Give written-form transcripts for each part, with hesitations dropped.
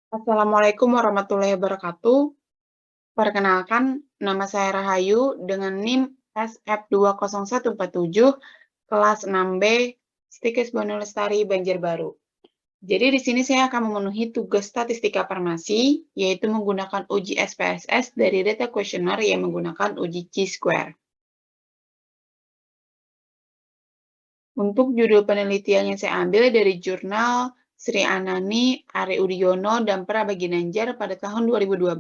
Assalamualaikum warahmatullahi wabarakatuh. Perkenalkan, nama saya Rahayu dengan NIM SF20147, kelas 6B, Stikes Bono Lestari, Banjarbaru. Jadi di sini saya akan memenuhi tugas statistika farmasi, yaitu menggunakan uji SPSS dari data questionnaire yang menggunakan uji Chi-square. Untuk judul penelitian yang saya ambil dari jurnal Sri Anani, Ari Udiono, dan Prabagi Ginanjar pada tahun 2012.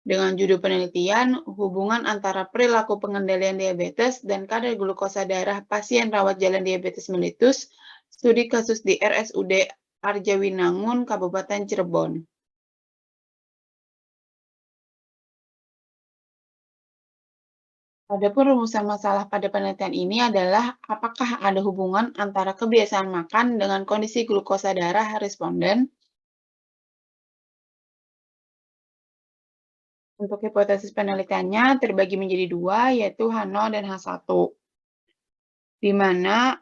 Dengan judul penelitian, hubungan antara perilaku pengendalian diabetes dan kadar glukosa darah pasien rawat jalan diabetes mellitus, studi kasus di RSUD Arjawinangun, Kabupaten Cirebon. Adapun rumusan masalah pada penelitian ini adalah apakah ada hubungan antara kebiasaan makan dengan kondisi glukosa darah responden. Untuk hipotesis penelitiannya terbagi menjadi dua, yaitu H0 dan H1. Di mana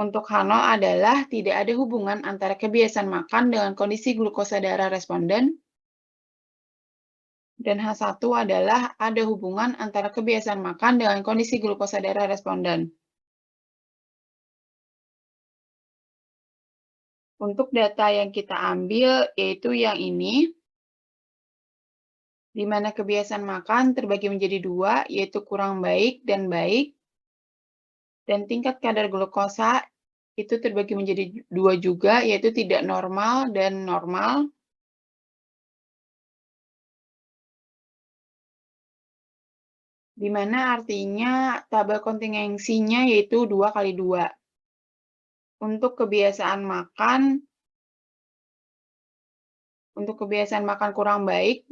untuk H0 adalah tidak ada hubungan antara kebiasaan makan dengan kondisi glukosa darah responden, dan H1 adalah ada hubungan antara kebiasaan makan dengan kondisi glukosa darah responden. Untuk data yang kita ambil yaitu yang ini, di mana kebiasaan makan terbagi menjadi dua, yaitu kurang baik dan baik, dan tingkat kadar glukosa itu terbagi menjadi dua juga, yaitu tidak normal dan normal. Di mana artinya tabel kontingensinya yaitu 2 kali 2. Untuk kebiasaan makan kurang baik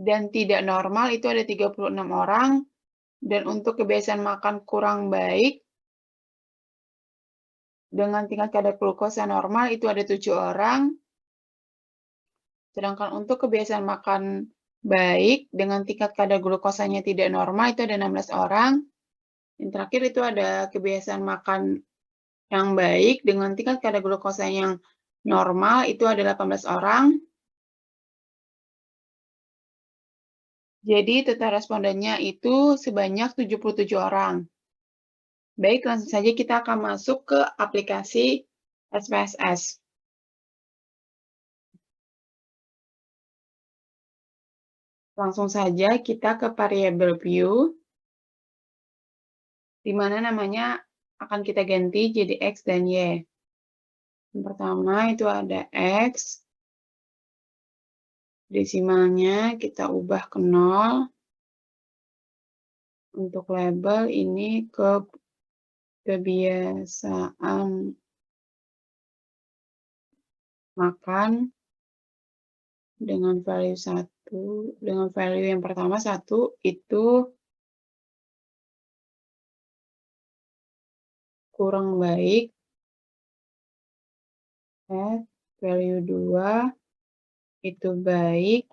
dan tidak normal itu ada 36 orang, dan untuk kebiasaan makan kurang baik dengan tingkat kadar glukosa normal itu ada 7 orang, sedangkan untuk kebiasaan makan baik dengan tingkat kadar glukosanya tidak normal itu ada 16 orang. Yang terakhir itu ada kebiasaan makan yang baik dengan tingkat kadar glukosa yang normal itu ada 18 orang. Jadi total respondennya itu sebanyak 77 orang. Baik, langsung saja kita akan masuk ke aplikasi SPSS. Langsung saja kita ke variable view, di mana namanya akan kita ganti jadi X dan Y. Yang pertama itu ada X, desimalnya kita ubah ke 0. Untuk label ini kebiasaan makan dengan value 1, dengan value yang pertama 1 itu kurang baik, value 2 itu baik,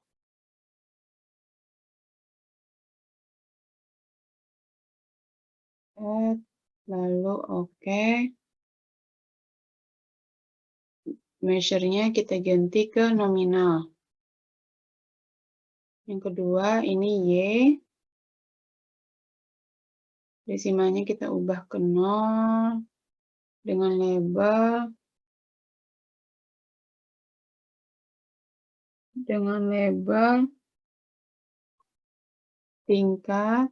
lalu oke. Measure-nya kita ganti ke nominal. Yang kedua ini Y, desimalnya kita ubah ke 0 dengan label tingkat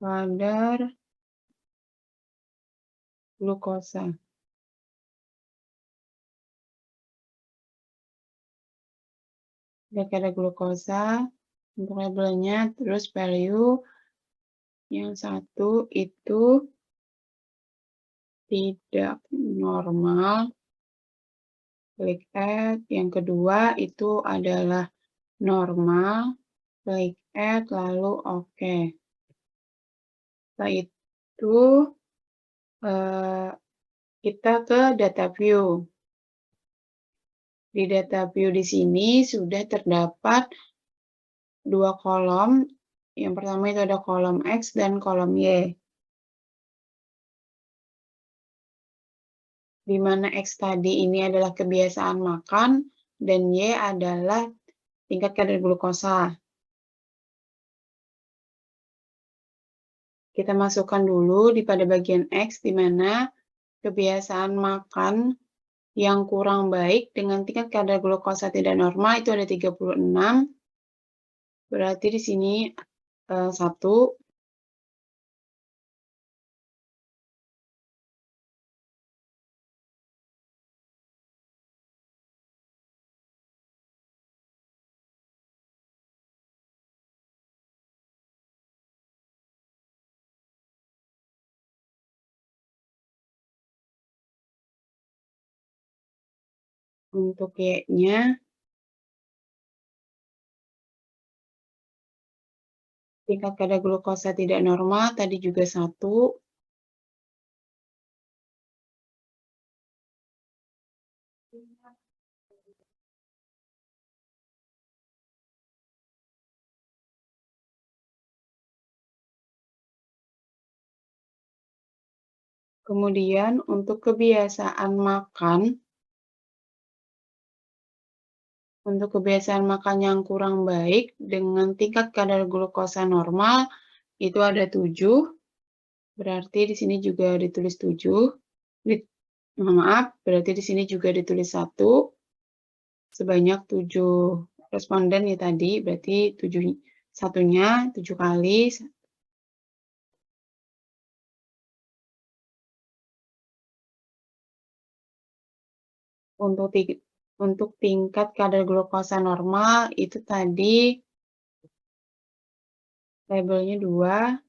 kadar glukosa. Kadar glukosa untuk labelnya, terus value yang 1 itu tidak normal, klik add. Yang kedua itu adalah normal, klik add, lalu oke. Setelah itu kita ke data view. Di data view di sini sudah terdapat dua kolom. Yang pertama itu ada kolom X dan kolom Y. di mana X tadi ini adalah kebiasaan makan dan Y adalah tingkat kadar glukosa. Kita masukkan dulu pada bagian X, di mana kebiasaan makan yang kurang baik dengan tingkat kadar glukosa tidak normal itu ada 36, berarti di sini 1. Untuk Y-nya, tingkat kadar glukosa tidak normal tadi juga 1. Kemudian untuk kebiasaan makan, yang kurang baik dengan tingkat kadar glukosa normal itu ada 7, berarti di sini juga ditulis 7. Mohon maaf, berarti di sini juga ditulis 1, sebanyak 7 responden ya tadi, berarti 7, satunya 7 kali. Untuk tingkat kadar glukosa normal itu tadi labelnya 2.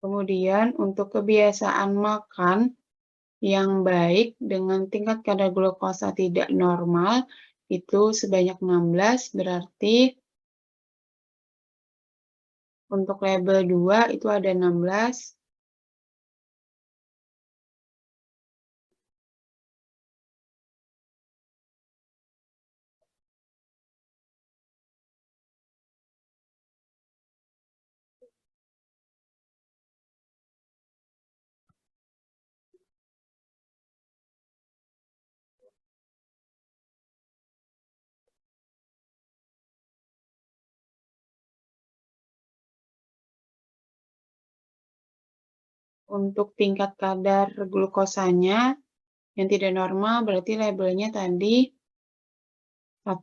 Kemudian untuk kebiasaan makan yang baik dengan tingkat kadar glukosa tidak normal itu sebanyak 16, berarti untuk label 2 itu ada 16. Untuk tingkat kadar glukosanya yang tidak normal berarti labelnya tadi 1.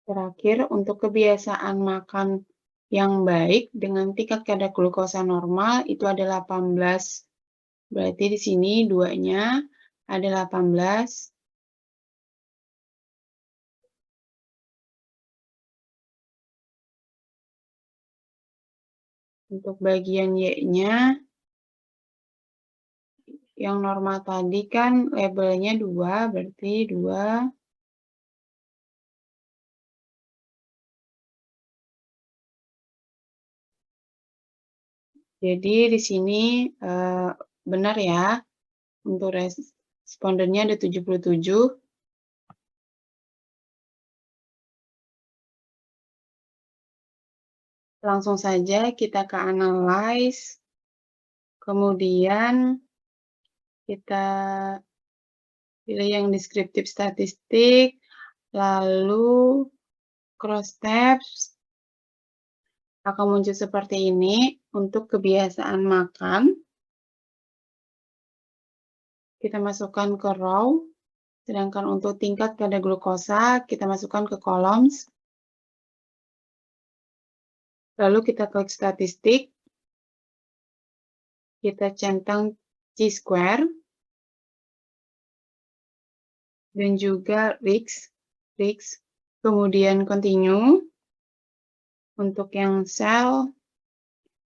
Terakhir, untuk kebiasaan makan yang baik dengan tingkat kadar glukosa normal itu ada 18. Berarti di sini 2-nya ada 18. Untuk bagian Y-nya, yang normal tadi kan labelnya 2, berarti 2. Jadi di sini benar ya, untuk respondennya ada 77. Langsung saja kita ke analyze, kemudian kita pilih yang deskriptif statistik, lalu cross steps akan muncul seperti ini. Untuk kebiasaan makan, kita masukkan ke row, sedangkan untuk tingkat kadar glukosa, kita masukkan ke columns. Lalu kita klik statistik, kita centang chi-square, dan juga risk, kemudian continue. Untuk yang cell,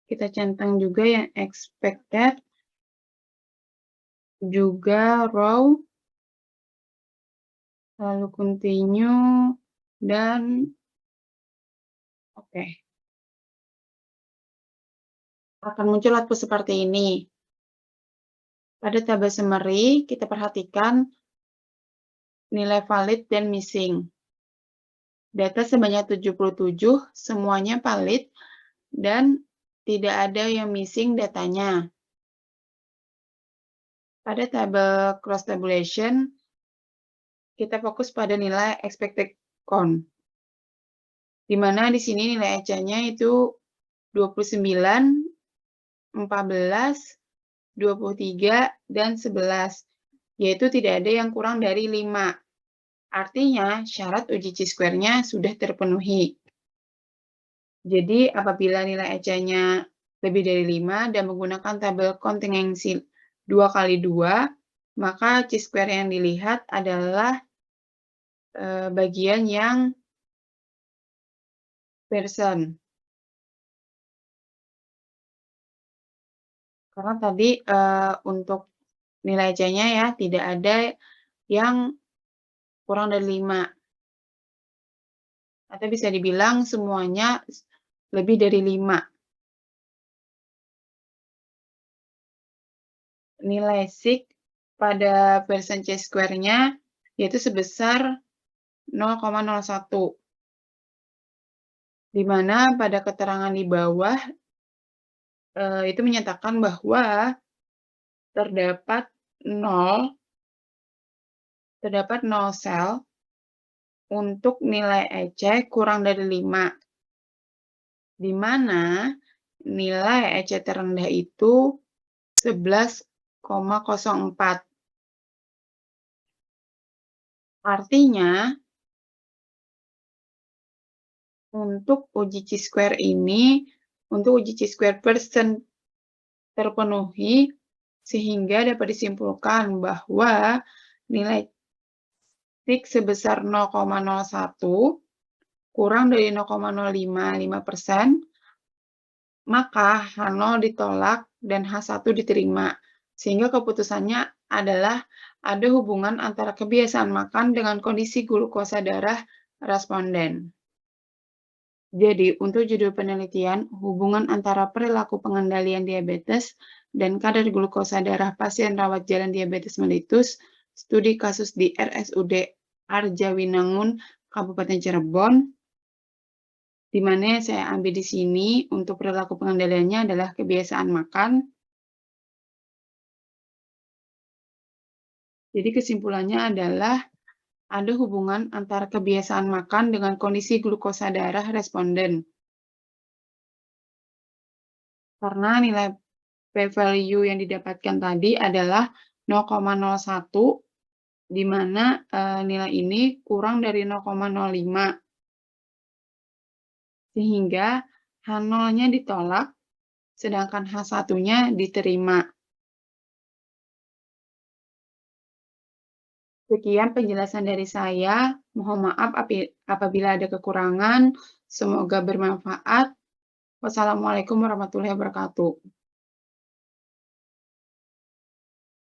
kita centang juga yang expected, juga row, lalu continue, dan oke. Akan muncul output seperti ini. Pada tabel summary, kita perhatikan nilai valid dan missing. Data sebanyak 77, semuanya valid dan tidak ada yang missing datanya. Pada tabel cross tabulation, kita fokus pada nilai expected count, di mana di sini nilai ejanya itu 29, 14, 23, dan 11, yaitu tidak ada yang kurang dari 5. Artinya, syarat uji chi-square-nya sudah terpenuhi. Jadi, apabila nilai ejanya lebih dari 5 dan menggunakan tabel kontingensi 2 kali 2, maka chi-square yang dilihat adalah bagian yang persen. Karena tadi untuk nilai ejanya ya, tidak ada yang kurang dari 5. Atau bisa dibilang semuanya lebih dari 5. Nilai sig pada persen chi-square-nya yaitu sebesar 0,01. Di mana pada keterangan di bawah itu menyatakan bahwa terdapat 0 sel untuk nilai ece kurang dari 5, di mana nilai ece terendah itu 11,04. Artinya, untuk uji chi-square ini, untuk uji chi-square persen terpenuhi, sehingga dapat disimpulkan bahwa nilai sig sebesar 0,01 kurang dari 0,055%, maka H0 ditolak dan H1 diterima. Sehingga keputusannya adalah ada hubungan antara kebiasaan makan dengan kondisi glukosa darah responden. Jadi, untuk judul penelitian, hubungan antara perilaku pengendalian diabetes dan kadar glukosa darah pasien rawat jalan diabetes mellitus, studi kasus di RSUD Arjawinangun, Kabupaten Cirebon, di mana saya ambil di sini untuk perilaku pengendaliannya adalah kebiasaan makan. Jadi kesimpulannya adalah ada hubungan antara kebiasaan makan dengan kondisi glukosa darah responden. Karena nilai p-value yang didapatkan tadi adalah 0,01, di mana nilai ini kurang dari 0,05. Sehingga H0-nya ditolak, sedangkan H1-nya diterima. Sekian penjelasan dari saya. Mohon maaf apabila ada kekurangan. Semoga bermanfaat. Wassalamualaikum warahmatullahi wabarakatuh.